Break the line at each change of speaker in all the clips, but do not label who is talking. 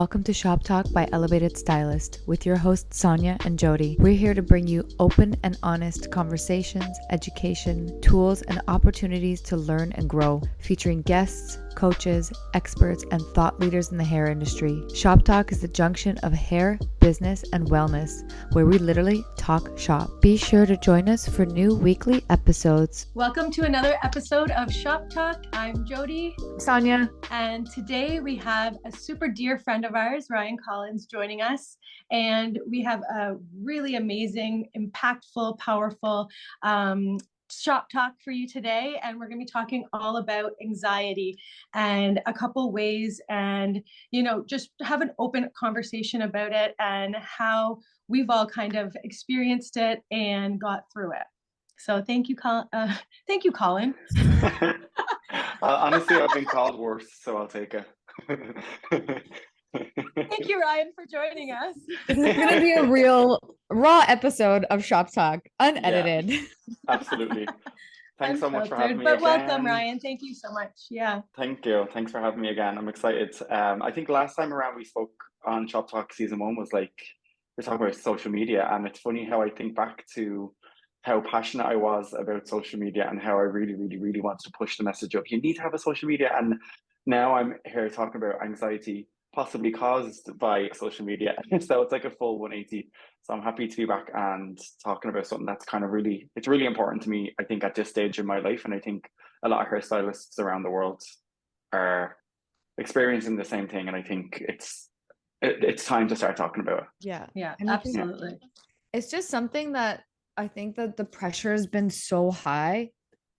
Welcome to Shop Talk by Elevated Stylist with your hosts Sonia and Jody. We're here to bring you open and honest conversations, education, tools, and opportunities to learn and grow, featuring guests, coaches, experts, and thought leaders in the hair industry. Shop Talk is the junction of hair, business, and wellness, where we literally talk shop. Be sure to join us for new weekly episodes.
Welcome to another episode of Shop Talk. I'm Jody.
Sonia.
And today we have a super dear friend of ours, Ryan Collins, joining us. And we have a really amazing, impactful, powerful shop talk for you today. And we're going to be talking all about anxiety and a couple ways and, just have an open conversation about it and how we've all kind of experienced it and got through it. So thank you, Colin.
Honestly, I've been called worse, so I'll take it.
Thank you, Ryan, for joining us.
This is going to be a real raw episode of Shop Talk, unedited.
Yeah, absolutely. Thanks so much for having me
again.
Welcome,
Ryan. Thank you so much. Yeah.
Thank you. Thanks for having me again. I'm excited. I think last time around we spoke on Shop Talk season 1 was like, we're talking about social media, and it's funny how I think back to how passionate I was about social media and how I really, really, really wanted to push the message of you need to have a social media. And now I'm here talking about anxiety possibly caused by social media. So it's like a full 180. So I'm happy to be back and talking about something that's kind of it's really important to me, I think, at this stage in my life. And I think a lot of hairstylists around the world are experiencing the same thing. And I think it's time to start talking about it.
Yeah, absolutely.
It's just something that I think that the pressure has been so high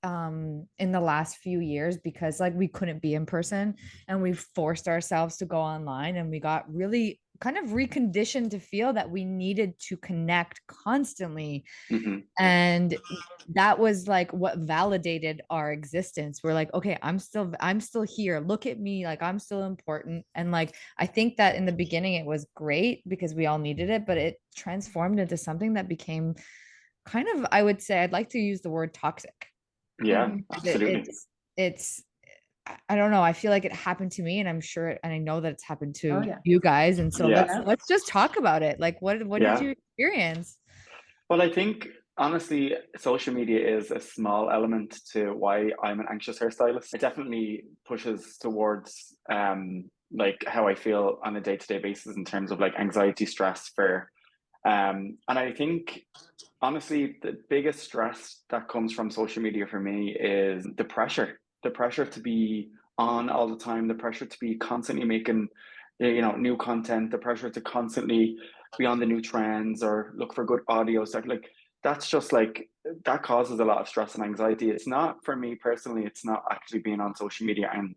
in the last few years because like we couldn't be in person and we forced ourselves to go online, and we got really kind of reconditioned to feel that we needed to connect constantly.
Mm-hmm.
And that was like what validated our existence. We're like, okay, I'm still here. Look at me. Like I'm still important. And like, I think that in the beginning it was great because we all needed it, but it transformed into something that became kind of, I would say, I'd like to use the word toxic.
Yeah, absolutely.
It's I don't know. I feel like it happened to me, and I'm sure, and I know that it's happened to you guys. And so let's just talk about it. Like, what did you experience?
Well, I think honestly, social media is a small element to why I'm an anxious hairstylist. It definitely pushes towards like how I feel on a day-to-day basis in terms of like anxiety, stress, fear. And I think honestly, the biggest stress that comes from social media for me is the pressure to be on all the time, the pressure to be constantly making, new content, the pressure to constantly be on the new trends or look for good audio stuff. Like that's just like, that causes a lot of stress and anxiety. It's not, for me personally, it's not actually being on social media and,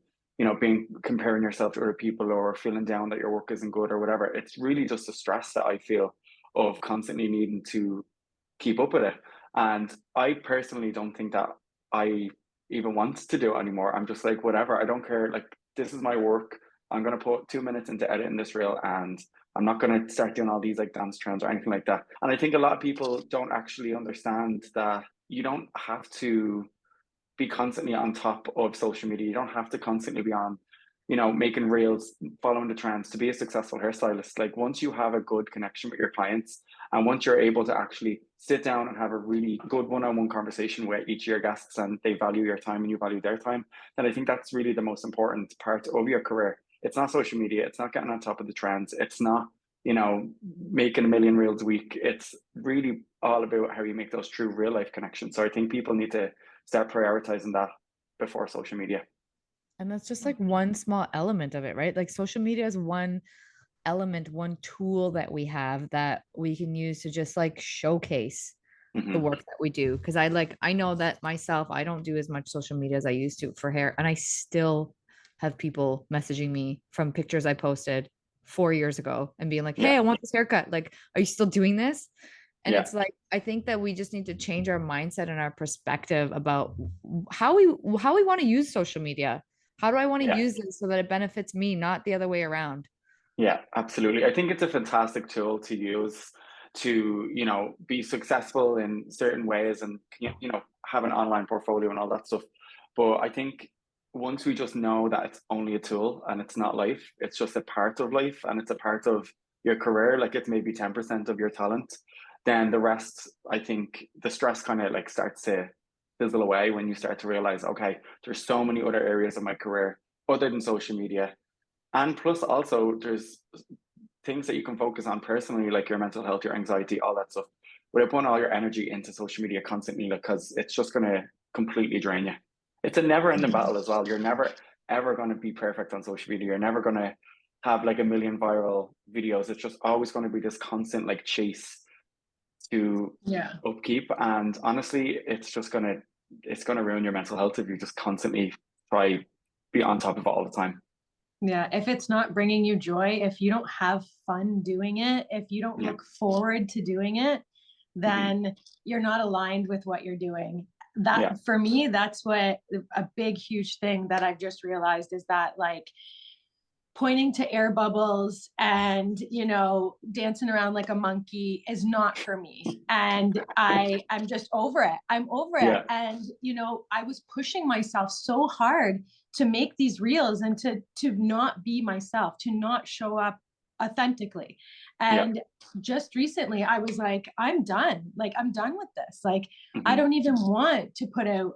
comparing yourself to other people or feeling down that your work isn't good or whatever. It's really just the stress that I feel of constantly needing to keep up with it. And I personally don't think that I even want to do it anymore. I'm just like, whatever, I don't care. Like, this is my work. I'm going to put 2 minutes into editing this reel, and I'm not going to start doing all these like dance trends or anything like that. And I think a lot of people don't actually understand that you don't have to be constantly on top of social media. You don't have to constantly be on, making reels, following the trends to be a successful hairstylist. Like once you have a good connection with your clients and once you're able to actually sit down and have a really good one-on-one conversation with each of your guests and they value your time and you value their time, then I think that's really the most important part of your career. It's not social media. It's not getting on top of the trends. It's not, making 1 million reels a week. It's really all about how you make those true real life connections. So I think people need to start prioritizing that before social media.
And that's just like one small element of it, right? Like social media is one element, one tool that we have that we can use to just like showcase the work that we do. Cause I know that myself, I don't do as much social media as I used to for hair. And I still have people messaging me from pictures I posted 4 years ago and being like, hey, I want this haircut. Like, are you still doing this? And it's like, I think that we just need to change our mindset and our perspective about how we want to use social media. How do I want to use this so that it benefits me, not the other way around?
Yeah, absolutely. I think it's a fantastic tool to use to, be successful in certain ways and, have an online portfolio and all that stuff. But I think once we just know that it's only a tool and it's not life, it's just a part of life and it's a part of your career, like it's maybe 10% of your talent, then the rest, I think the stress kind of like starts to fizzle away when you start to realize, okay, there's so many other areas of my career other than social media. And plus also there's things that you can focus on personally, like your mental health, your anxiety, all that stuff, without putting all your energy into social media constantly, because it's just going to completely drain you. It's a never ending battle as well. You're never ever going to be perfect on social media. You're never going to have like a million viral videos. It's just always going to be this constant like chase to upkeep. And honestly, it's going to ruin your mental health if you just constantly try be on top of it all the time.
Yeah, if it's not bringing you joy, if you don't have fun doing it, if you don't look forward to doing it, then you're not aligned with what you're doing. That for me, that's what a big, huge thing that I've just realized is that like pointing to air bubbles and, you know, dancing around like a monkey is not for me. And I'm just over it. I'm over it. And, you know, I was pushing myself so hard to make these reels and to not be myself, to not show up authentically. And just recently I was like, I'm done. Like, I'm done with this. Like, I don't even want to put out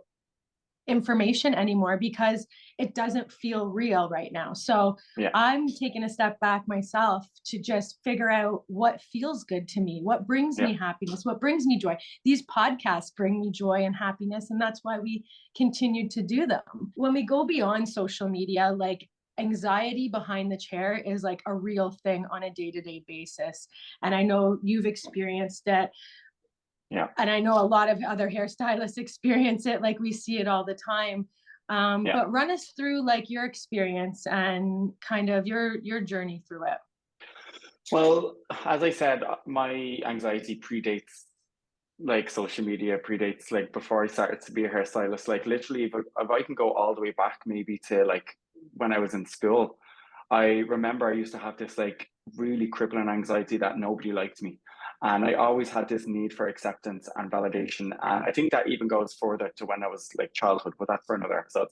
information anymore because it doesn't feel real right now. So I'm taking a step back myself to just figure out what feels good to me, what brings me happiness, what brings me joy. These podcasts bring me joy and happiness, and that's why we continue to do them. When we go beyond social media, like anxiety behind the chair is like a real thing on a day-to-day basis. And I know you've experienced it. And I know a lot of other hairstylists experience it, like we see it all the time. But run us through like your experience and kind of your journey through it.
Well, as I said, my anxiety predates like social media, predates like before I started to be a hairstylist. Like literally, if I can go all the way back maybe to like when I was in school, I remember I used to have this like really crippling anxiety that nobody liked me. And I always had this need for acceptance and validation. And I think that even goes further to when I was like childhood, but that's for another episode.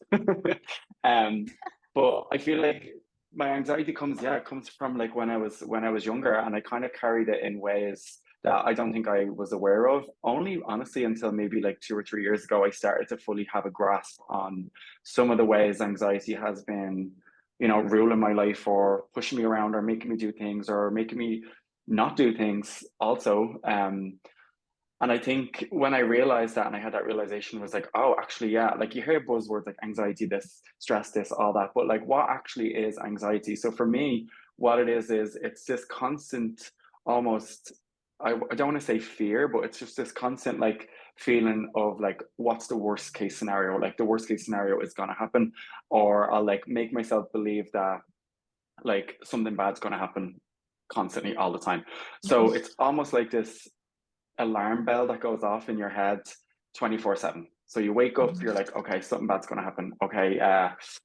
But I feel like my anxiety comes from like when I was younger, and I kind of carried it in ways that I don't think I was aware of. Only honestly until maybe like 2 or 3 years ago, I started to fully have a grasp on some of the ways anxiety has been, you know, ruling my life or pushing me around or making me do things or making me not do things also. And I think when I realized that and I had that realization was like, oh, actually, yeah, like you hear buzzwords like anxiety, this, stress, this, all that, but like what actually is anxiety? So for me, what it is it's this constant, almost, I don't want to say fear, but it's just this constant like feeling of like, what's the worst case scenario? Like the worst case scenario is going to happen, or I'll like make myself believe that like something bad's going to happen constantly all the time. So it's almost like this alarm bell that goes off in your head 24/7. So you wake up, you're like, okay, something bad's going to happen. Okay,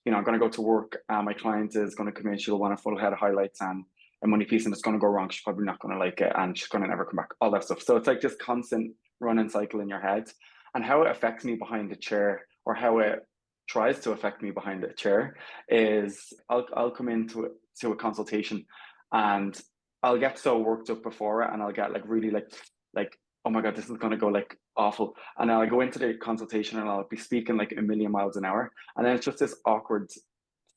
you know, I'm going to go to work. My client is going to come in. She'll want a full head of highlights and a money piece, and it's going to go wrong. She's probably not going to like it, and she's going to never come back. All that stuff. So it's like this constant running cycle in your head, and how it affects me behind the chair, or how it tries to affect me behind the chair, is I'll come into a consultation, and I'll get so worked up before it, and I'll get like really like oh my god, this is going to go like awful, and then I go into the consultation and I'll be speaking like a million miles an hour, and then it's just this awkward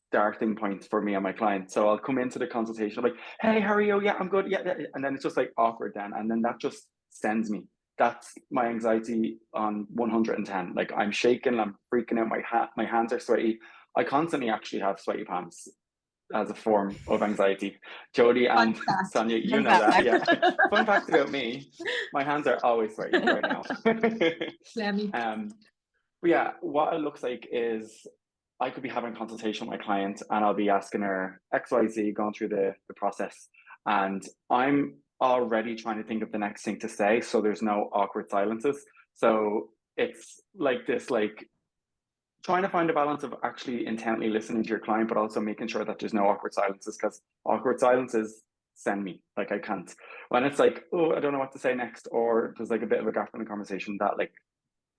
starting point for me and my client. So I'll come into the consultation, I'm like, hey, how are you? Yeah, I'm good. Yeah. And then it's just like awkward then, and then that just sends me. That's my anxiety on 110. Like I'm shaking, I'm freaking out, my hands are sweaty. I constantly actually have sweaty palms as a form of anxiety. Jody and Sonia, you know that. Yeah. Fun fact about me, my hands are always sweaty right now. But yeah, what it looks like is I could be having a consultation with my client and I'll be asking her XYZ, going through the process. And I'm already trying to think of the next thing to say, so there's no awkward silences. So it's like this, like trying to find a balance of actually intently listening to your client, but also making sure that there's no awkward silences, because awkward silences send me, like I can't. When it's like, oh, I don't know what to say next, or there's like a bit of a gap in the conversation, that like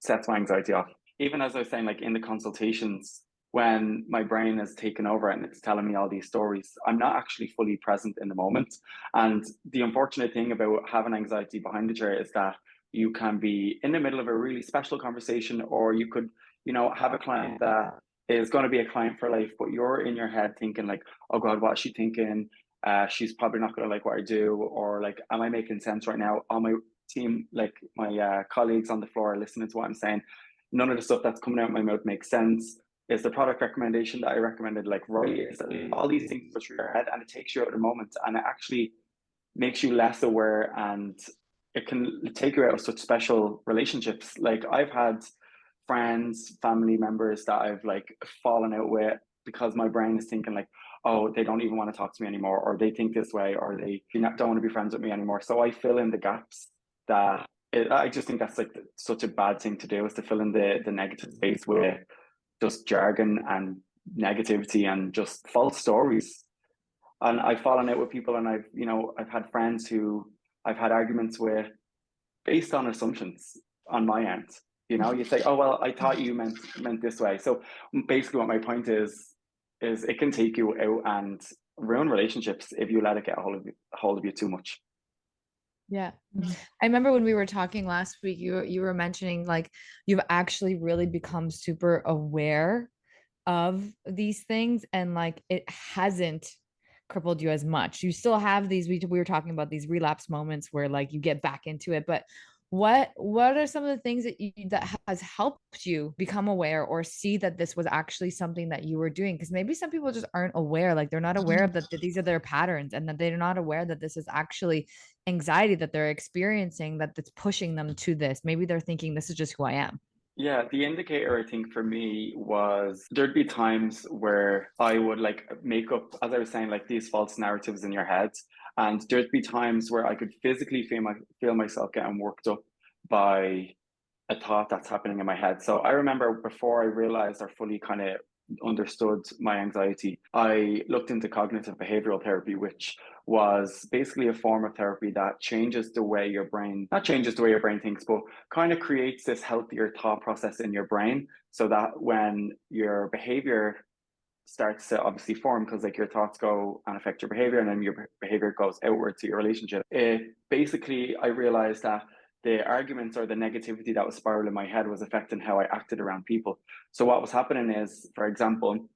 sets my anxiety off. Even as I was saying, like in the consultations, when my brain is taken over and it's telling me all these stories, I'm not actually fully present in the moment. And the unfortunate thing about having anxiety behind the chair is that you can be in the middle of a really special conversation, or you could, have a client that is going to be a client for life, but you're in your head thinking like, oh God, what is she thinking? She's probably not going to like what I do, or like, am I making sense right now? All my team, like my colleagues on the floor are listening to what I'm saying. None of the stuff that's coming out of my mouth makes sense. Is the product recommendation that I recommended like right? Is that all these things go through your head, and it takes you out of the moment, and it actually makes you less aware, and it can take you out of such special relationships. Like I've had friends, family members that I've like fallen out with because my brain is thinking like, oh, they don't even want to talk to me anymore, or they think this way, or they don't want to be friends with me anymore. So I fill in the gaps that I just think that's like such a bad thing to do, is to fill in the negative space with just jargon and negativity and just false stories. And I've fallen out with people, and I've had friends who I've had arguments with based on assumptions on my end. You say, oh well, I thought you meant this way. So basically what my point is it can take you out and ruin relationships if you let it get a hold of you too much.
Yeah. I remember when we were talking last week, you were mentioning like you've actually really become super aware of these things, and like it hasn't crippled you as much. You still have these, we were talking about these relapse moments where like you get back into it, but what are some of the things that has helped you become aware or see that this was actually something that you were doing? Because maybe some people just aren't aware, like they're not aware of that these are their patterns, and that they're not aware that this is actually anxiety that they're experiencing, that's pushing them to this. Maybe they're thinking this is just who I am.
Yeah, the indicator I think for me was there'd be times where I would like make up, as I was saying, like these false narratives in your head. And there'd be times where I could physically feel myself getting worked up by a thought that's happening in my head. So I remember before I realized or fully kind of understood my anxiety, I looked into cognitive behavioral therapy, which was basically a form of therapy that changes the way your brain, not changes the way your brain thinks, but kind of creates this healthier thought process in your brain, so that when your behavior starts to obviously form, because like your thoughts go and affect your behavior, and then your behavior goes outward to your relationship. It basically, I realized that the arguments or the negativity that was spiraling in my head was affecting how I acted around people. So what was happening is, for example,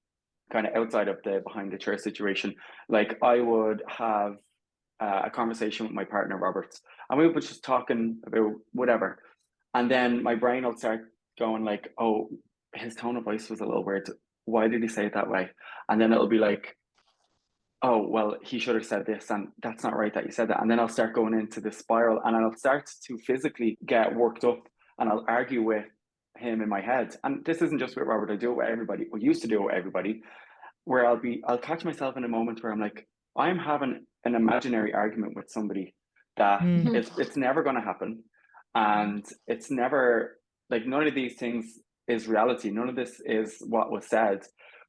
kind of outside of the behind the chair situation, like I would have a conversation with my partner Robert, and we were just talking about whatever, and then my brain will start going like, oh, his tone of voice was a little weird, why did he say it that way? And then it'll be like, oh, well, he should have said this, and that's not right that you said that. And then I'll start going into the spiral, and I'll start to physically get worked up, and I'll argue with him in my head. And this isn't just with Robert, I do it with everybody. We used to do it with everybody, where I'll catch myself in a moment where I'm like, I'm having an imaginary argument with somebody that it's never going to happen. And it's never, like, none of these things is reality. None of this is what was said.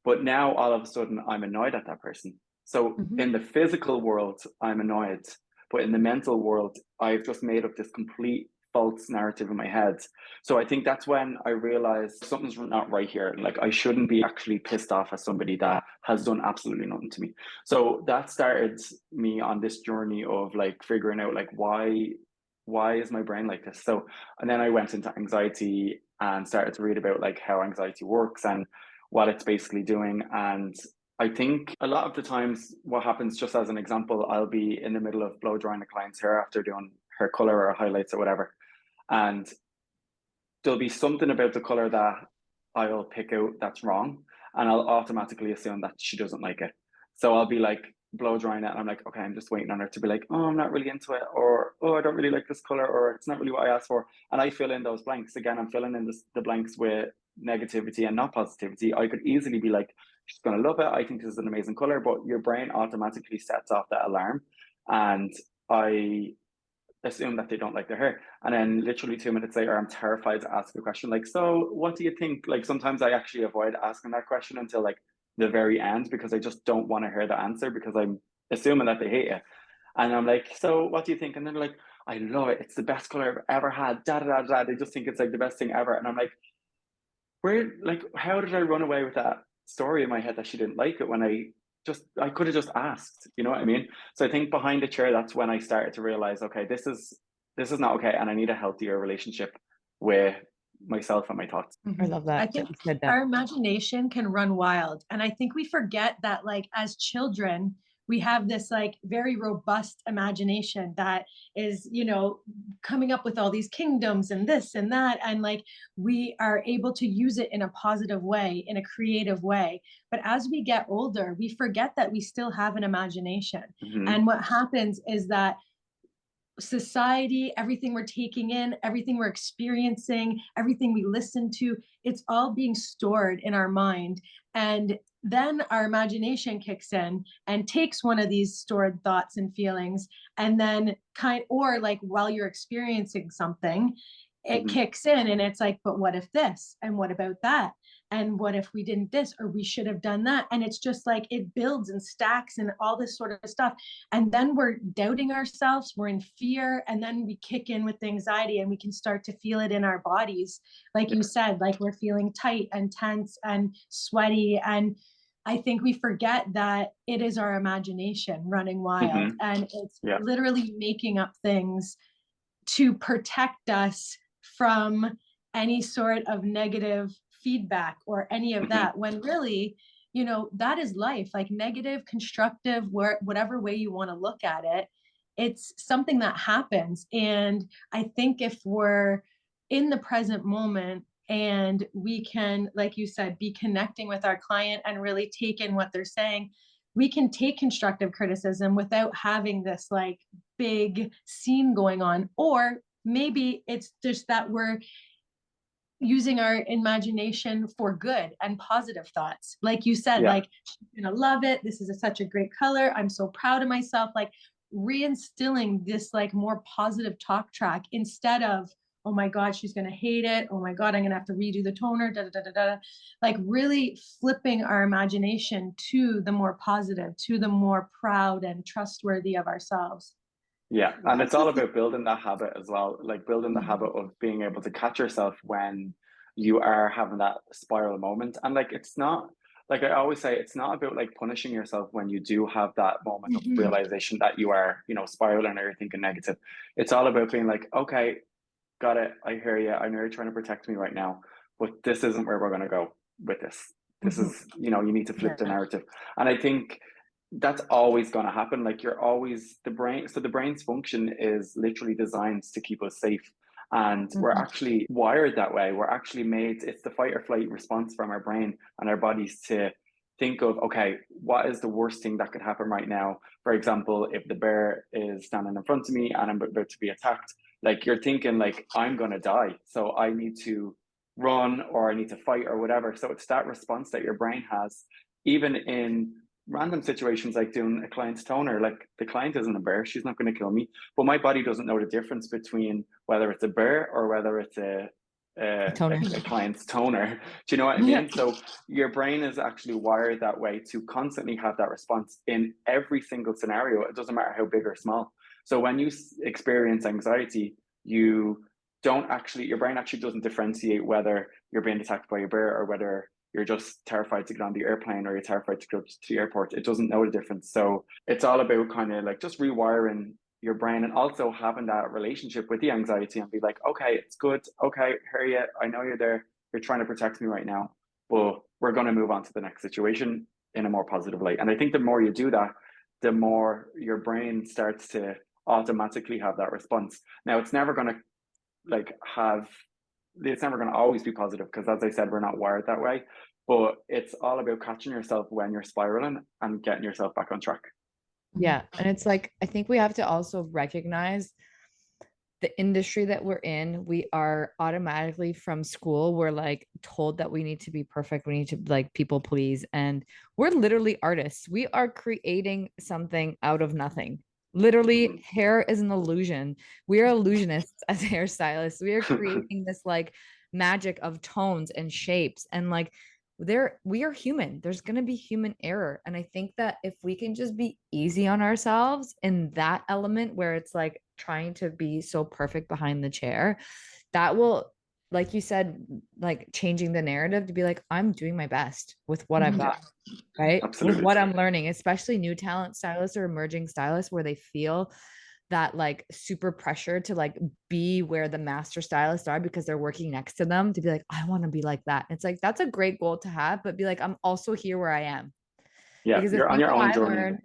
But now all of a sudden I'm annoyed at that person. So in the physical world, I'm annoyed. But in the mental world, I've just made up this complete false narrative in my head. So I think that's when I realized something's not right here. Like I shouldn't be actually pissed off at somebody that has done absolutely nothing to me. So that started me on this journey of like figuring out like why is my brain like this? So and then I went into anxiety and started to read about like how anxiety works and what it's basically doing. And I think a lot of the times what happens, just as an example, I'll be in the middle of blow drying a client's hair after doing her color or highlights or whatever. And there'll be something about the color that I'll pick out that's wrong. And I'll automatically assume that she doesn't like it. So I'll be like blow drying it. And I'm like, okay, I'm just waiting on her to be like, oh, I'm not really into it. Or, oh, I don't really like this color. Or it's not really what I asked for. And I fill in those blanks. Again, I'm filling in the blanks with negativity and not positivity. I could easily be like, she's going to love it. I think this is an amazing color. But your brain automatically sets off that alarm. And I assume that they don't like their hair. And then literally 2 minutes later, I'm terrified to ask a question like, so what do you think? Like sometimes I actually avoid asking that question until like the very end, because I just don't want to hear the answer, because I'm assuming that they hate it. And I'm like, so what do you think? And then they're like, I love it. It's the best color I've ever had. Da da da. They just think it's like the best thing ever. And I'm like, where, like, how did I run away with that story in my head that she didn't like it when I could have just asked, you know what I mean? So I think behind the chair, that's when I started to realize, okay, this is not okay, and I need a healthier relationship with myself and my thoughts.
I love
I
that
think
you said that.
our imagination can run wild. And I think we forget that, like, as children, we have this like very robust imagination that is, coming up with all these kingdoms and this and that. And like we are able to use it in a positive way, in a creative way. But as we get older, we forget that we still have an imagination.
Hmm.
And what happens is that society, everything we're taking in, everything we're experiencing, everything we listen to, it's all being stored in our mind. And then our imagination kicks in and takes one of these stored thoughts and feelings, and then or like while you're experiencing something, it
Hmm.
kicks in and it's like, but what if this? And what about that? And what if we didn't this, or we should have done that? And it's just like it builds and stacks and all this sort of stuff. And then we're doubting ourselves, we're in fear, and then we kick in with the anxiety and we can start to feel it in our bodies. Like you
Yeah.
said, like we're feeling tight and tense and sweaty. And I think we forget that it is our imagination running wild,
Hmm.
and it's
Yeah.
literally making up things to protect us from any sort of negative feedback or any of
Hmm.
that, when really, that is life. Like negative, constructive, whatever way you want to look at it, it's something that happens. And I think if we're in the present moment and we can, like you said, be connecting with our client and really take in what they're saying, we can take constructive criticism without having this like big scene going on. Or maybe it's just that we're using our imagination for good and positive thoughts. Like you said,
Yeah.
like, she's gonna love it. This is such a great color. I'm so proud of myself. Like reinstilling this like more positive talk track instead of, oh my God, she's gonna hate it. Oh my God, I'm gonna have to redo the toner. Da, da, da, da, da. Like really flipping our imagination to the more positive, to the more proud and trustworthy of ourselves.
Yeah, and
I
it's all
also think,
about building that habit as well, like building the habit
Mhm.
of being able to catch yourself when you are having that spiral moment. And like it's not, like I always say, it's not about like punishing yourself when you do have that moment of
Mhm.
realization that you are, spiraling or you're thinking negative. It's all about being like, okay, got it, I hear you. I know you're trying to protect me right now, but this isn't where we're going to go with this. This
Mhm.
is, you need to flip the
Yeah.
narrative. And I think that's always going to happen. Like you're always the brain. So the brain's function is literally designed to keep us safe. And we're
Mhm.
actually wired that way. We're actually made, it's the fight or flight response from our brain and our bodies to think of, okay, what is the worst thing that could happen right now? For example, if the bear is standing in front of me and I'm about to be attacked, like you're thinking like, I'm going to die. So I need to run or I need to fight or whatever. So it's that response that your brain has, even in random situations like doing a client's toner. Like the client isn't a bear, she's not going to kill me, but my body doesn't know the difference between whether it's a bear or whether it's
A toner.
a client's toner. Do you know what I
Yeah.
mean? So your brain is actually wired that way to constantly have that response in every single scenario. It doesn't matter how big or small. So when you experience anxiety, you don't actually, your brain actually doesn't differentiate whether you're being attacked by a bear or whether you're just terrified to get on the airplane or you're terrified to go to the airport. It doesn't know the difference. So it's all about kind of like just rewiring your brain and also having that relationship with the anxiety and be like, okay, it's good. Okay, hear you. I know you're there. You're trying to protect me right now, but we're going to move on to the next situation in a more positive light. And I think the more you do that, the more your brain starts to automatically have that response. Now, it's never going to like have it's never going to always be positive because as I said, we're not wired that way, but it's all about catching yourself when you're spiraling and getting yourself back on track.
Yeah. And it's like, I think we have to also recognize the industry that we're in. We are automatically from school, we're like told that we need to be perfect. We need to like people please. And we're literally artists. We are creating something out of nothing. Literally,
Mm-hmm.
hair is an illusion. We are illusionists as hairstylists. We are creating this like magic of tones and shapes. And like we are human. There's going to be human error. And I think that if we can just be easy on ourselves in that element where it's like trying to be so perfect behind the chair, that will like you said, like changing the narrative to be like, I'm doing my best with what I've got, right? With
Absolutely.
what I'm learning, especially new talent stylists or emerging stylists where they feel that like super pressure to like be where the master stylists are because they're working next to them, to be like, I want to be like that. It's like, that's a great goal to have, but be like, I'm also here where I am.
Yeah,
Because the
you're on
thing
your
that
own
I
journey.
learned,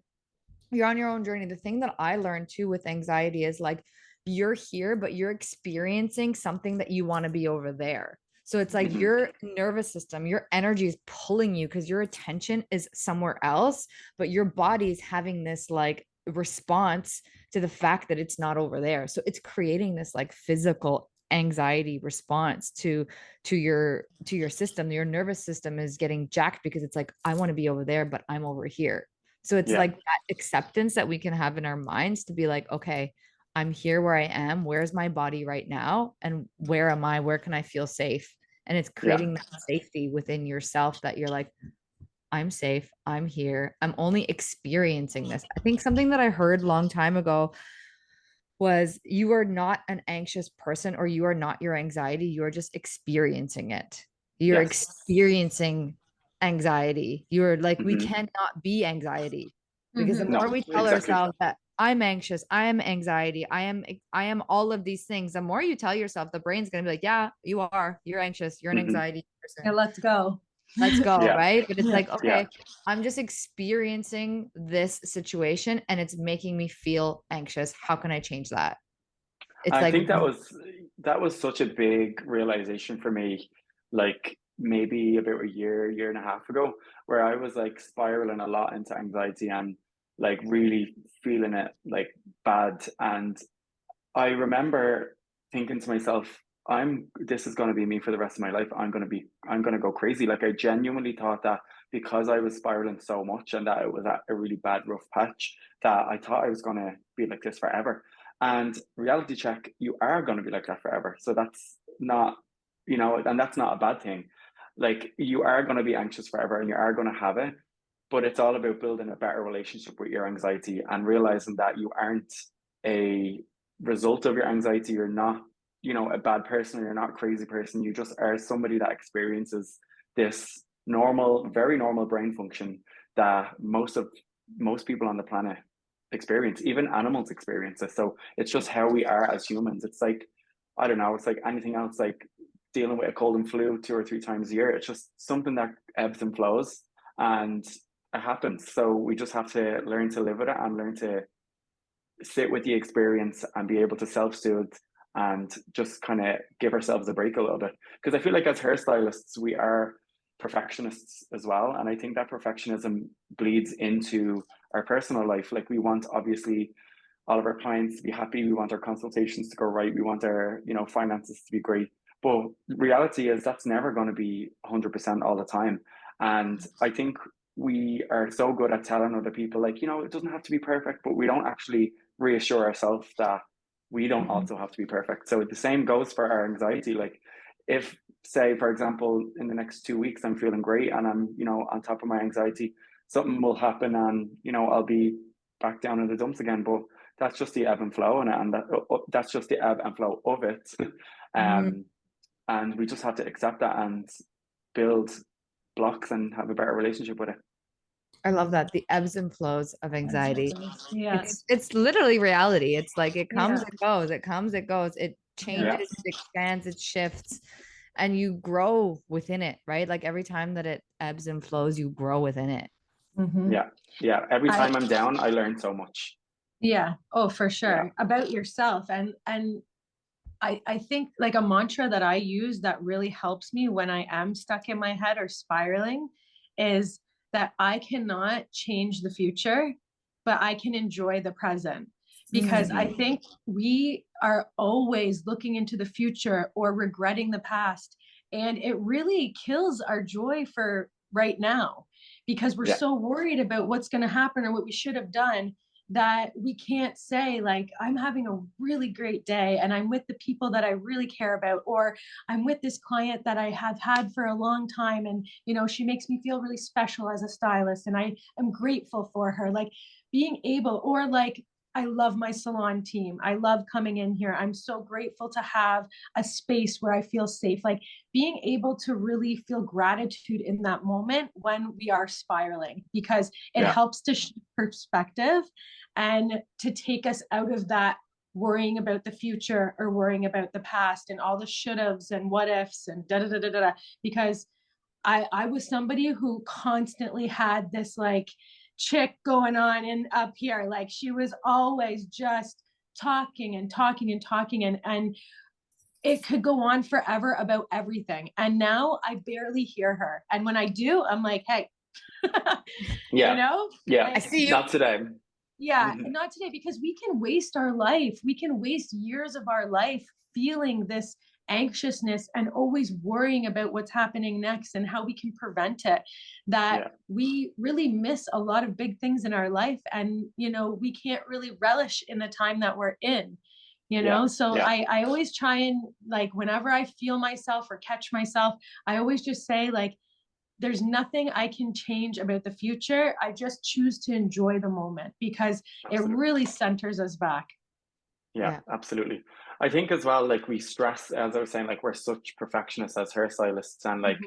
you're on your own journey. The thing that I learned too with anxiety is like, you're here, but you're experiencing something that you want to be over there. So it's like your nervous system, your energy is pulling you because your attention is somewhere else, but your body is having this like response to the fact that it's not over there. So it's creating this like physical anxiety response to your system. Your nervous system is getting jacked because it's like, I want to be over there, but I'm over here. So it's
Yeah.
like that acceptance that we can have in our minds to be like, okay, I'm here where I am. Where's my body right now? And where am I? Where can I feel safe? And it's
Yeah.
creating that safety within yourself that you're like, I'm safe. I'm here. I'm only experiencing this. I think something that I heard a long time ago was, you are not an anxious person, or you are not your anxiety. You are just experiencing it. You're
Yes.
experiencing anxiety. You're like, we
Hmm.
cannot be anxiety, because the
Mhm.
more
No,
we tell
exactly.
ourselves that I'm anxious, I am anxiety, I am all of these things, the more you tell yourself, the brain's going to be like, yeah, you're anxious, you're an
Hmm.
anxiety
Yeah,
person.
let's go.
Let's go,
Yeah.
right? But it's
Yeah.
like,
Yeah.
okay, I'm just experiencing this situation and it's making me feel anxious. How can I change that? It's
I
like,
think that was such a big realization for me, like maybe about a year and a half ago, where I was like spiraling a lot into anxiety and like really feeling it like bad. And I remember thinking to myself, this is going to be me for the rest of my life. I'm going to go crazy. Like I genuinely thought that because I was spiraling so much and that it was at a really bad, rough patch, that I thought I was going to be like this forever. And reality check, you are going to be like that forever. So that's not, and that's not a bad thing. Like you are going to be anxious forever and you are going to have it, but it's all about building a better relationship with your anxiety and realizing that you aren't a result of your anxiety. You're not, a bad person, or you're not a crazy person. You just are somebody that experiences this normal, very normal brain function that most people on the planet experience. Even animals experience it. So it's just how we are as humans. It's like, I don't know, it's like anything else, like dealing with a cold and flu 2 or 3 times a year. It's just something that ebbs and flows, and it happens. So we just have to learn to live with it and learn to sit with the experience and be able to self-soothe and just kind of give ourselves a break a little bit. Because I feel like as hairstylists, we are perfectionists as well. And I think that perfectionism bleeds into our personal life. Like we want, obviously, all of our clients to be happy. We want our consultations to go right. We want our, finances to be great. But reality is that's never going to be 100% all the time. And I think we are so good at telling other people, like, it doesn't have to be perfect, but we don't actually reassure ourselves that we don't
Mhm.
also have to be perfect. So the same goes for our anxiety. Like if, say, for example, in the next 2 weeks, I'm feeling great and I'm, on top of my anxiety, something will happen and, I'll be back down in the dumps again. But that's just the ebb and flow, and that's just the ebb and flow of it.
mhm.
um, and we just have to accept that and build blocks and have a better relationship with it.
I love that. The ebbs and flows of anxiety.
Yes.
It's literally reality. It's like it comes,
Yeah.
it goes, it comes, it goes, it
Yeah.
Yeah,
changes, it expands, it shifts, and you grow within it, right? Like every time that it ebbs and flows, you grow within it.
Mhm.
yeah, yeah. Every
I
time I'm down, I learn so much.
Yeah. Oh, for
Yeah.
sure. About yourself. And I think like a mantra that I use that really helps me when I am stuck in my head or spiraling is that I cannot change the future, but I can enjoy the present. Because I
Hmm.
think we are always looking into the future or regretting the past. And it really kills our joy for right now because we're
Yeah.
so worried about what's going to happen or what we should have done that we can't say like I'm having a really great day and I'm with the people that I really care about, or I'm with this client that I have had for a long time and she makes me feel really special as a stylist and I am grateful for her. Like being able, or like I love my salon team. I love coming in here. I'm so grateful to have a space where I feel safe. Like being able to really feel gratitude in that moment when we are spiraling, because it
Yeah.
helps to shift perspective and to take us out of that worrying about the future or worrying about the past and all the should haves and what ifs and da da da da da. Because I was somebody who constantly had this like chick going on and up here. Like she was always just talking and talking and talking, and it could go on forever about everything. And now I barely hear her. And when I do, I'm like, hey,
Yeah.
you know,
Yeah.
I see you.
Not today.
yeah, not today, because we can waste our life. We can waste years of our life feeling this anxiousness and always worrying about what's happening next and how we can prevent it. That
Yeah.
we really miss a lot of big things in our life. And, we can't really relish in the time that we're in,
Yeah.
So
Yeah.
I always try and like, whenever I feel myself or catch myself, I always just say like, there's nothing I can change about the future. I just choose to enjoy the moment because it
Absolutely.
really centers us back.
Yeah, absolutely. I think as well, like we stress, as I was saying, like we're such perfectionists as hairstylists, and like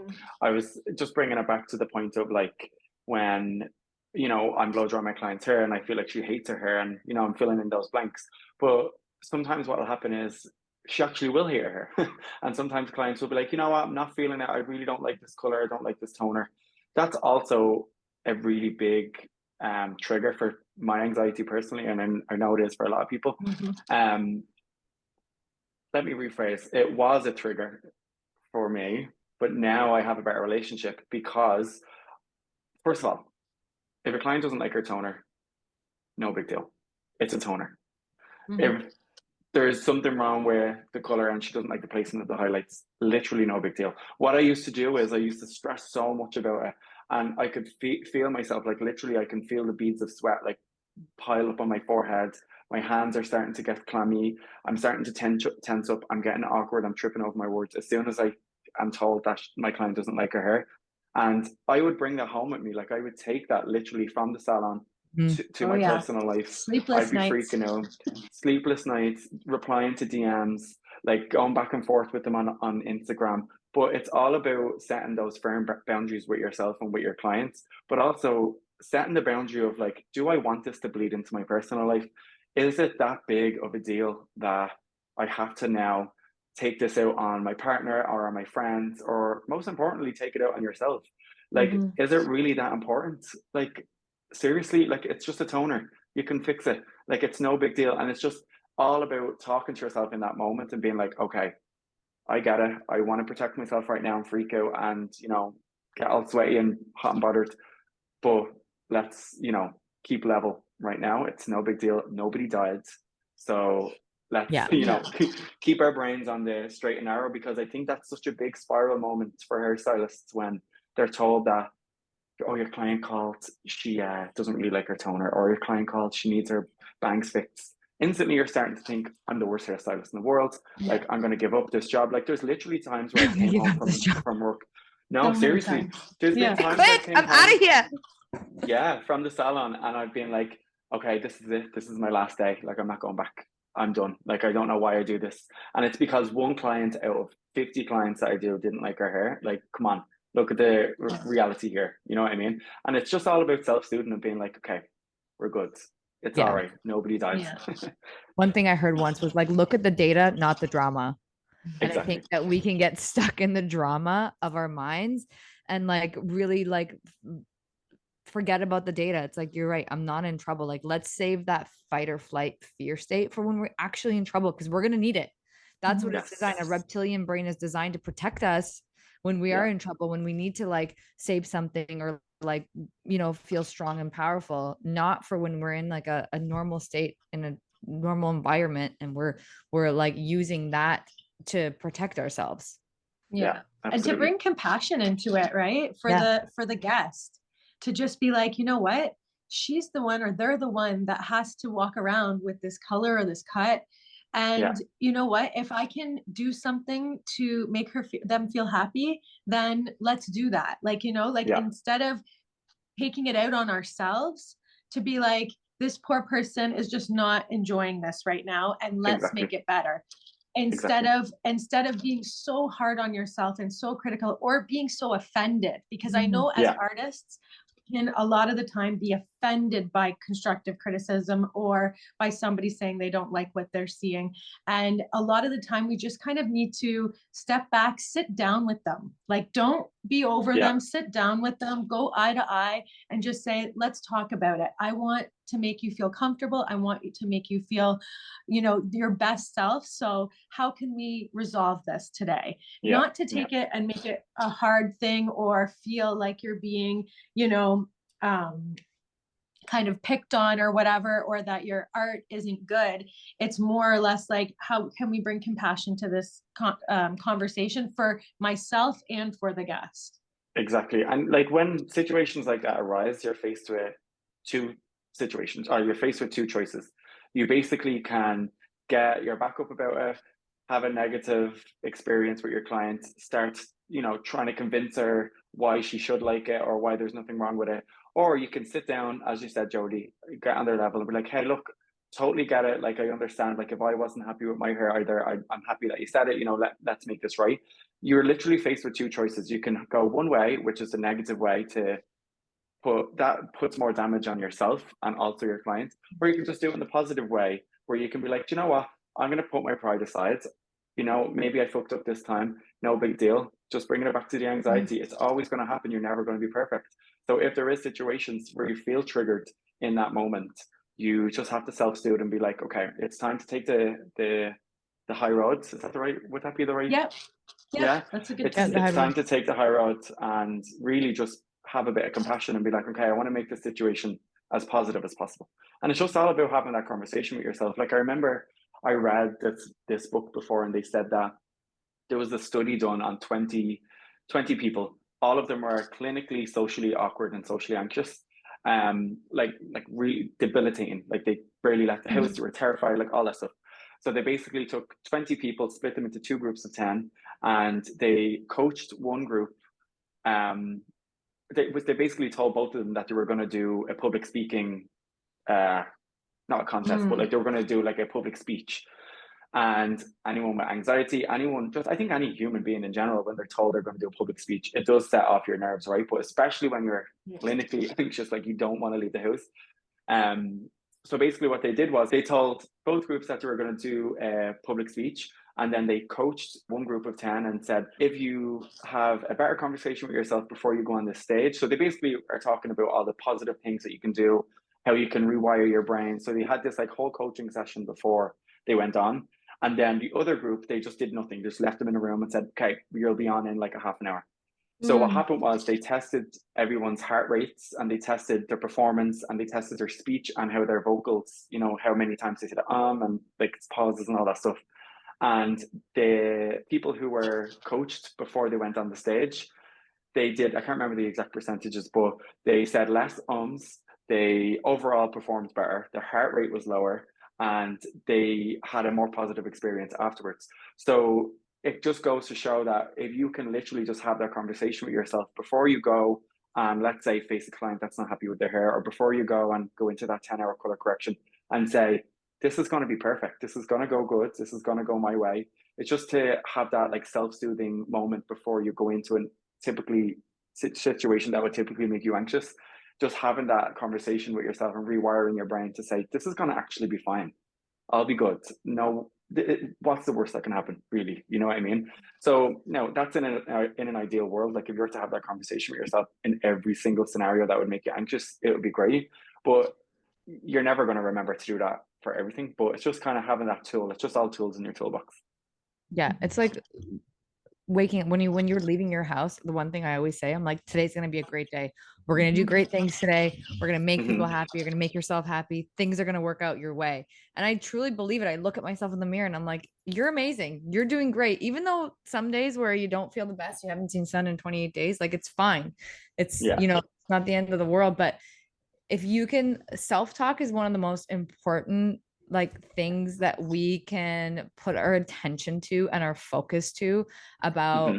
I was just bringing it back to the point of like when I'm blow drying my client's hair and I feel like she hates her hair, and I'm filling in those blanks. But sometimes what will happen is she actually will hate her hair, and sometimes clients will be like, you know what, I'm not feeling it. I really don't like this color. I don't like this toner. That's also a really big trigger for my anxiety personally, and I know it is for a lot of people. Let me rephrase. It was a trigger for me, but now I have a better relationship because, first of all, if a client doesn't like her toner, no big deal. It's a toner. If there's something wrong with the color and she doesn't like the placement of the highlights, literally no big deal. What I used to do is I used to stress so much about it, and I could feel myself, like literally I can feel the beads of sweat like pile up on my forehead. My hands are starting to get clammy. I'm starting to tense up. I'm getting awkward. I'm tripping over my words as soon as I am told that my client doesn't like her hair. And I would bring that home with me. Like I would take that literally from the salon to my personal life.
Sleepless
I'd be
nights.
freaking out. Sleepless nights, replying to DMs, like going back and forth with them on Instagram. But it's all about setting those firm boundaries with yourself and with your clients, but also setting the boundary of like, do I want this to bleed into my personal life? Is it that big of a deal that I have to now take this out on my partner or on my friends, or most importantly, take it out on yourself? Like, is it really that important? Like, seriously, like it's just a toner. You can fix it. Like, it's no big deal. And it's just all about talking to yourself in that moment and being like, okay, I get it. I want to protect myself right now and freak out and, get all sweaty and hot and bothered. But let's, keep level right now. It's no big deal. Nobody died. So let's, keep our brains on the straight and narrow, because I think that's such a big spiral moment for hairstylists when they're told that, oh, your client called, she doesn't really like her toner, or your client called, she needs her bangs fixed. Instantly, you're starting to think, I'm the worst hairstylist in the world. Like, I'm going to give up this job. Like, there's literally times where I came home from work. No, seriously. There's been times I came
I'm
home,
out of here.
yeah, from the salon, and I've been like, okay, this is it. This is my last day. Like, I'm not going back. I'm done. Like, I don't know why I do this. And it's because one client out of 50 clients that I do didn't like her hair. Like, come on, look at the reality here. You know what I mean? And it's just all about self-soothing and being like, okay, we're good. It's all right. Nobody dies.
One thing I heard once was like, look at the data, not the drama. And
Exactly.
I think that we can get stuck in the drama of our minds and like really like forget about the data. It's like, you're right, I'm not in trouble. Like, let's save that fight or flight fear state for when we're actually in trouble, because we're going to need it. That's what it's designed. A reptilian brain is designed to protect us when we are in trouble, when we need to like save something or like, feel strong and powerful, not for when we're in like a normal state in a normal environment and we're like using that to protect ourselves.
And to bring compassion into it, right? For the guest, to just be like, you know what, she's the one, or they're the one that has to walk around with this color or this cut. And you know what, if I can do something to make them feel happy, then let's do that. Like, instead of taking it out on ourselves, to be like, this poor person is just not enjoying this right now, and let's make
Exactly.
it better. Instead
Exactly.
of being so hard on yourself and so critical, or being so offended, because I
Mm.
know as
Yeah.
artists can a lot of the time be offended by constructive criticism or by somebody saying they don't like what they're seeing. And a lot of the time we just kind of need to step back, sit down with them. Like, don't be over
Yeah.
them, sit down with them, go eye to eye, and just say, let's talk about it. I want to make you feel comfortable. I want you to make you feel, your best self. So how can we resolve this today?
Yeah.
Not to take it and make it a hard thing or feel like you're being, kind of picked on or whatever, or that your art isn't good. It's more or less like, how can we bring compassion to this conversation for myself and for the guest?
Exactly. And like when situations like that arise, you're faced with two situations, or you're faced with two choices. You basically can get your back up about it, have a negative experience with your client, start, trying to convince her why she should like it or why there's nothing wrong with it. Or you can sit down, as you said, Jody, get on their level and be like, hey, look, totally get it. Like, I understand. Like, if I wasn't happy with my hair either, I'm happy that you said it. Let's make this right. You're literally faced with two choices. You can go one way, which is the negative way to puts more damage on yourself and also your client, or you can just do it in the positive way where you can be like, you know what, I'm going to put my pride aside. Maybe I fucked up this time. No big deal. Just bringing it back to the anxiety. It's always going to happen. You're never going to be perfect. So if there is situations where you feel triggered in that moment, you just have to self-soothe and be like, okay, it's time to take the high road. Is that the right? Would that be the right?
Yep.
Yeah,
That's a good
it's
term.
it's time to take the high road and really just have a bit of compassion and be like, okay, I want to make this situation as positive as possible. And it's just all about having that conversation with yourself. Like, I remember I read this book before, and they said that there was a study done on 20 people. All of them were clinically socially awkward and socially anxious. Like really debilitating. Like, they barely left the house, they were terrified, like all that stuff. So they basically took 20 people, split them into two groups of 10, and they coached one group. They basically told both of them that they were going to do a public speaking, not a contest, but like they were going to do like a public speech. And anyone with anxiety, I think any human being in general, when they're told they're going to do a public speech, it does set off your nerves, right? But especially when you're clinically anxious, like you don't want to leave the house. So basically what they did was they told both groups that they were going to do a public speech, and then they coached one group of 10 and said, if you have a better conversation with yourself before you go on this stage. So they basically are talking about all the positive things that you can do, how you can rewire your brain. So they had this like whole coaching session before they went on. And then the other group, they just did nothing, just left them in a room and said, okay, you'll be on in like a half an hour. So what happened was they tested everyone's heart rates, and they tested their performance, and they tested their speech and how their vocals, how many times they said and like pauses and all that stuff. And the people who were coached before they went on the stage, I can't remember the exact percentages, but they said less ums, they overall performed better, their heart rate was lower, and they had a more positive experience afterwards. So it just goes to show that if you can literally just have that conversation with yourself before you go and, let's say, face a client that's not happy with their hair, or before you go and go into that 10-hour color correction and say, this is going to be perfect, this is going to go good, this is going to go my way. It's just to have that like self-soothing moment before you go into a typically situation that would typically make you anxious. Just having that conversation with yourself and rewiring your brain to say, this is going to actually be fine, I'll be good. No, what's the worst that can happen, really? You know what I mean? So no, that's in an ideal world. Like, if you were to have that conversation with yourself in every single scenario that would make you anxious, it would be great. But you're never going to remember to do that for everything. But it's just kind of having that tool. It's just all tools in your toolbox.
Yeah, it's like waking up when you're leaving your house. The one thing I always say, I'm like, today's gonna be a great day. We're gonna do great things today. We're gonna make people happy. You're gonna make yourself happy. Things are gonna work out your way. And I truly believe it. I look at myself in the mirror and I'm like, you're amazing. You're doing great. Even though some days where you don't feel the best, you haven't seen sun in 28 days, like, it's fine. It's
Yeah.
it's not the end of the world. But if you can, self-talk is one of the most important like things that we can put our attention to and our focus to about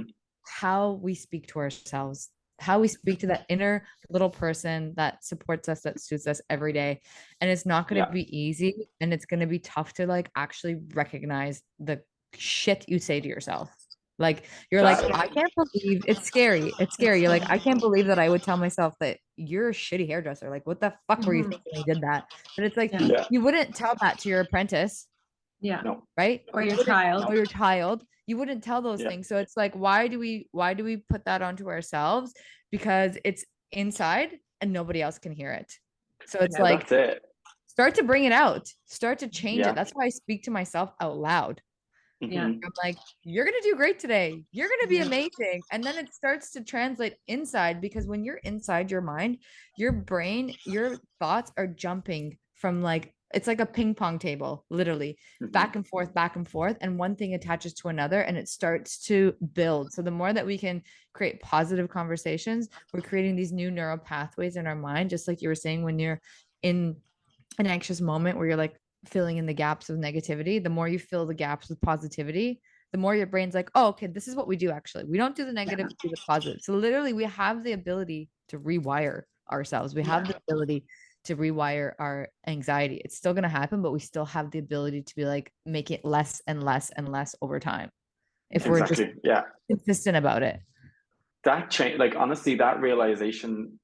how we speak to ourselves. how we speak to that inner little person that supports us, that suits us every day. And it's not going to be easy, and it's going to be tough to like actually recognize the shit you say to yourself. Like you're like, I can't believe it's scary. It's scary. You're like, I can't believe that I would tell myself that you're a shitty hairdresser. Like, what the fuck were you thinking when you did that? But it's like you wouldn't tell that to your apprentice.
Yeah.
No.
Right.
Or your child.
Or your child. You wouldn't tell those things. So it's like, why do we put that onto ourselves? Because it's inside and nobody else can hear it. So it's like,
that's it.
Start to bring it out, start to change it. That's why I speak to myself out loud.
Yeah.
I'm like, you're going to do great today. You're going to be amazing. And then it starts to translate inside, because when you're inside your mind, your brain, your thoughts are jumping from like, it's like a ping pong table, literally back and forth, back and forth. And one thing attaches to another and it starts to build. So the more that we can create positive conversations, we're creating these new neural pathways in our mind. Just like you were saying, when you're in an anxious moment where you're like filling in the gaps with negativity, the more you fill the gaps with positivity, the more your brain's like, oh, okay, this is what we do. Actually, we don't do the negative, we do the positive. So literally we have the ability to rewire ourselves. We have the ability to rewire our anxiety. It's still going to happen, but we still have the ability to be like, make it less and less and less over time. If we're just consistent about it.
That change, like honestly, that realization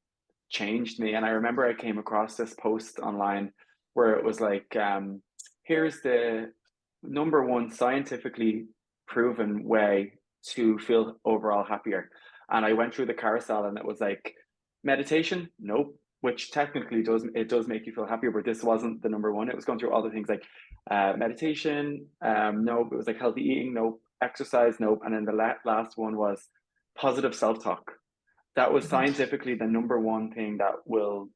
changed me. And I remember I came across this post online where it was like, here's the number one scientifically proven way to feel overall happier. And I went through the carousel and it was like, meditation, nope, which technically does make you feel happier, but this wasn't the number one. It was going through all the things like meditation, nope. It was like healthy eating, nope. Exercise, nope. And then the last one was positive self-talk. That was scientifically the number one thing that will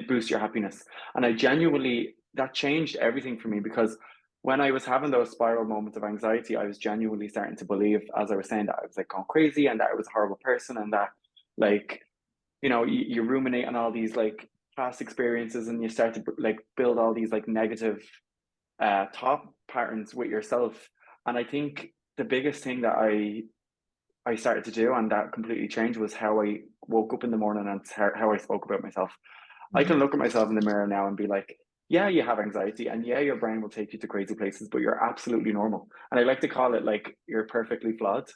boost your happiness. And I genuinely, that changed everything for me, because when I was having those spiral moments of anxiety, I was genuinely starting to believe, as I was saying, that I was like going crazy and that I was a horrible person, and that like, you know, you ruminate on all these like past experiences and you start to like build all these like negative thought patterns with yourself. And I think the biggest thing that I started to do, and that completely changed, was how I woke up in the morning and how I spoke about myself. I can look at myself in the mirror now and be like, yeah, you have anxiety, and yeah, your brain will take you to crazy places, but you're absolutely normal. And I like to call it like, you're perfectly flawed,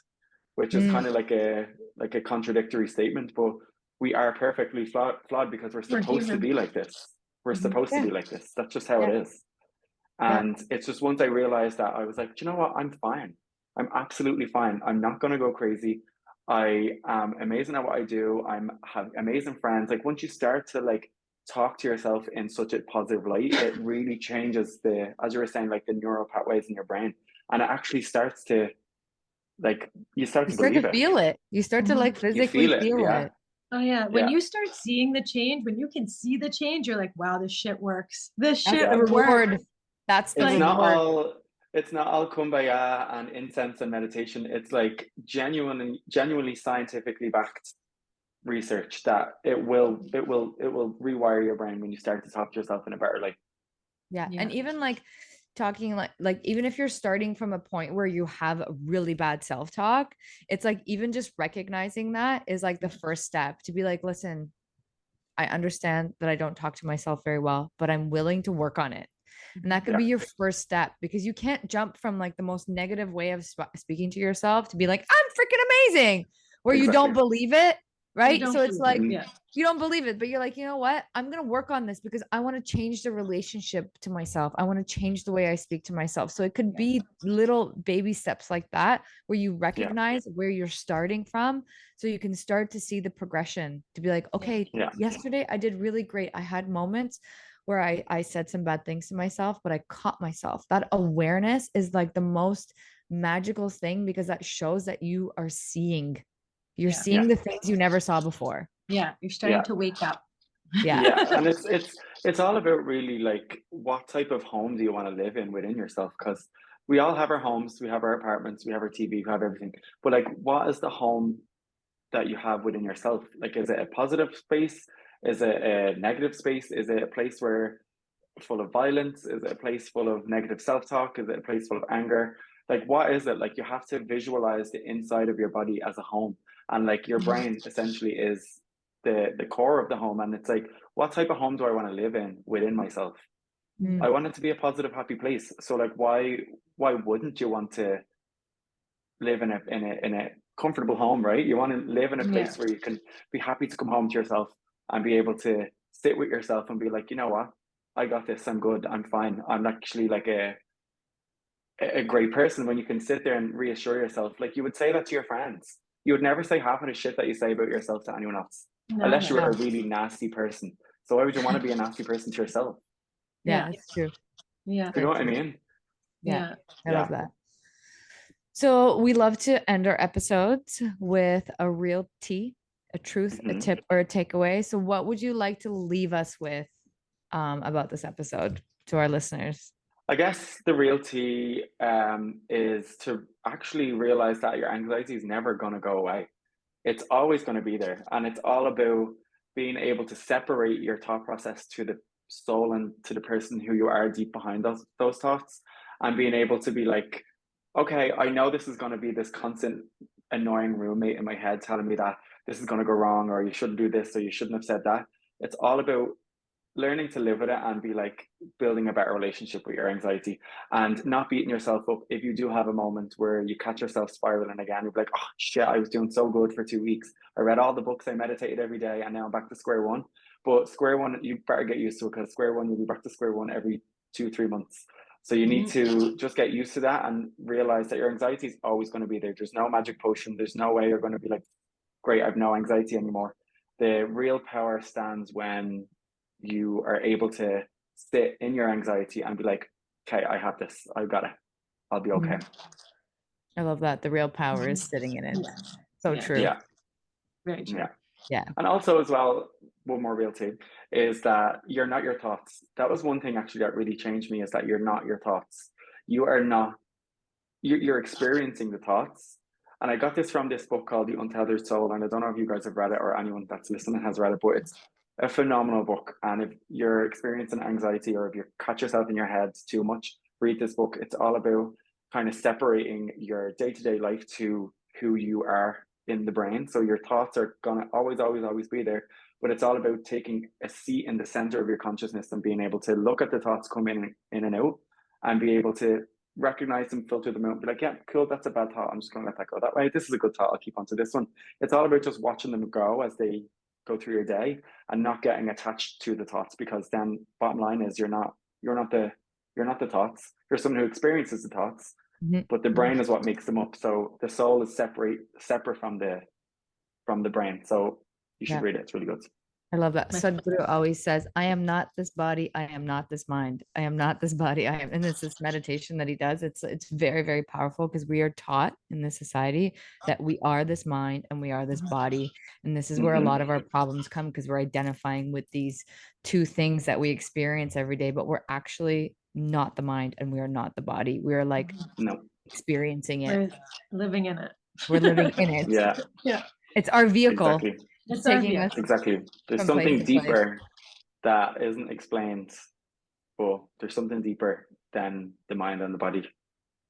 which is kind of like a contradictory statement, but we are perfectly flawed because we're supposed to be like this. We're supposed to be like this. That's just how it is. And it's just, once I realized that, I was like, do you know what? I'm fine. I'm absolutely fine. I'm not going to go crazy. I am amazing at what I do. Have amazing friends. Like, once you start to like talk to yourself in such a positive light, it really changes the, as you were saying, like the neural pathways in your brain. And it actually starts to, like, you start to believe it.
Feel it. You start to like physically feel it.
Oh yeah. When you start seeing the change, when you can see the change, you're like, wow, this shit works. This shit works.
That's the
reward. It's not all kumbaya and incense and meditation. It's like genuinely scientifically backed research that it will rewire your brain when you start to talk to yourself in a better light.
Yeah. And even like talking like even if you're starting from a point where you have a really bad self-talk, it's like even just recognizing that is like the first step to be like, listen, I understand that I don't talk to myself very well, but I'm willing to work on it. And that could be your first step, because you can't jump from like the most negative way of speaking to yourself to be like, I'm freaking amazing, where you don't believe it. Right. So it's like, you don't believe it, but you're like, you know what? I'm going to work on this because I want to change the relationship to myself. I want to change the way I speak to myself. So it could be little baby steps like that, where you recognize where you're starting from. So you can start to see the progression, to be like, okay, yesterday I did really great. I had moments where I said some bad things to myself, but I caught myself. That awareness is like the most magical thing, because that shows that you are seeing. You're seeing the things you never saw before.
Yeah, you're starting to wake up.
And it's all about really like, what type of home do you want to live in within yourself? Because we all have our homes, we have our apartments, we have our TV, we have everything. But like, what is the home that you have within yourself? Like, is it a positive space? Is it a negative space? Is it a place where full of violence? Is it a place full of negative self-talk? Is it a place full of anger? Like, what is it? Like, you have to visualize the inside of your body as a home. And like your brain essentially is the core of the home. And it's like, what type of home do I want to live in within myself? I want it to be a positive, happy place. So like, why wouldn't you want to live in a comfortable home, right? You want to live in a place where you can be happy to come home to yourself and be able to sit with yourself and be like, you know what, I got this, I'm good, I'm fine, I'm actually like a great person. When you can sit there and reassure yourself, like you would say that to your friends. You would never say half of the shit that you say about yourself to anyone else, unless you were a really nasty person. So why would you want to be a nasty person to yourself?
Yeah, that's true.
Yeah.
You know what I mean?
Yeah. I love that. So we love to end our episodes with a real tea, a truth, a tip, or a takeaway. So what would you like to leave us with about this episode to our listeners?
I guess the real tea is to actually realize that your anxiety is never going to go away. It's always going to be there. And it's all about being able to separate your thought process to the soul and to the person who you are deep behind those thoughts, and being able to be like, okay, I know this is going to be this constant annoying roommate in my head telling me that this is going to go wrong, or you shouldn't do this, or you shouldn't have said that. It's all about learning to live with it and be like building a better relationship with your anxiety, and not beating yourself up if you do have a moment where you catch yourself spiraling again. You're like, oh shit, I was doing so good for 2 weeks. I read all the books, I meditated every day, and now I'm back to square one. But square one, you better get used to it, because square one, you'll be back to square one every 2-3 months. So you need to just get used to that and realize that your anxiety is always going to be there. There's no magic potion. There's no way you're going to be like, great, I have no anxiety anymore. The real power stands when you are able to sit in your anxiety and be like, okay, I have this, I've got it, I'll be okay.
I love that. The real power is sitting in it. So true.
Yeah.
Very true.
Yeah. And also as well, one more real tip is that you're not your thoughts. That was one thing actually that really changed me, is that you're not your thoughts. You are not, you're experiencing the thoughts. And I got this from this book called The Untethered Soul. And I don't know if you guys have read it, or anyone that's listening has read it, but it's a phenomenal book. And if you're experiencing anxiety, or if you catch yourself in your head too much, read this book. It's all about kind of separating your day-to-day life to who you are in the brain. So your thoughts are gonna always be there, but it's all about taking a seat in the center of your consciousness and being able to look at the thoughts come in and out, and be able to recognize them, filter them out, be like, yeah, cool, that's a bad thought, I'm just gonna let that go that way. This is a good thought, I'll keep on to this one. It's all about just watching them go as they go through your day, and not getting attached to the thoughts, because then bottom line is you're not the thoughts. You're someone who experiences the thoughts, but the brain is what makes them up. So the soul is separate from the brain. So you should read it. It's really good.
I love that. Sadhguru always says, I am not this body, I am not this mind, I am not this body, I am. And it's this meditation that he does. It's very, very powerful, because we are taught in this society that we are this mind and we are this body. And this is where a lot of our problems come, because we're identifying with these two things that we experience every day, but we're actually not the mind and we are not the body. We are like experiencing it.
We're living in it.
We're living in it.
Yeah.
It's our vehicle.
Exactly.
It's
taking us
exactly. There's something deeper that isn't explained, but there's something deeper than the mind and the body.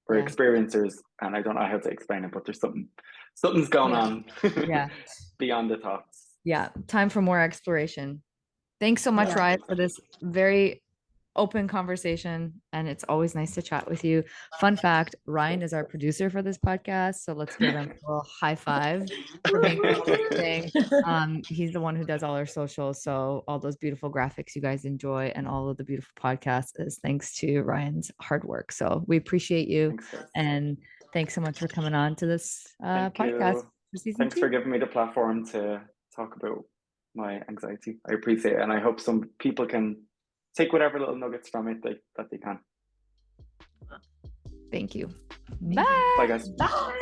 We're experiencers, and I don't know how to explain it, but there's something's going on beyond the thoughts.
Yeah. Time for more exploration. Thanks so much, Ryan, for this very open conversation, and it's always nice to chat with you. Fun fact, Ryan is our producer for this podcast, so let's give him a little high five for making everything. He's the one who does all our socials, so all those beautiful graphics you guys enjoy and all of the beautiful podcasts is thanks to Ryan's hard work. So we appreciate you. And thanks so much for coming on to this podcast for season 2.
For giving me the platform to talk about my anxiety. I appreciate it, and I hope some people can take whatever little nuggets from it that they can.
Thank you.
Bye. Bye, guys.
Bye.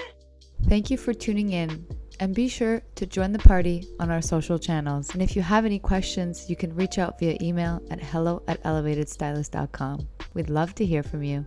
Thank you for tuning in, and be sure to join the party on our social channels. And if you have any questions, you can reach out via email at hello@elevatedstylist.com. We'd love to hear from you.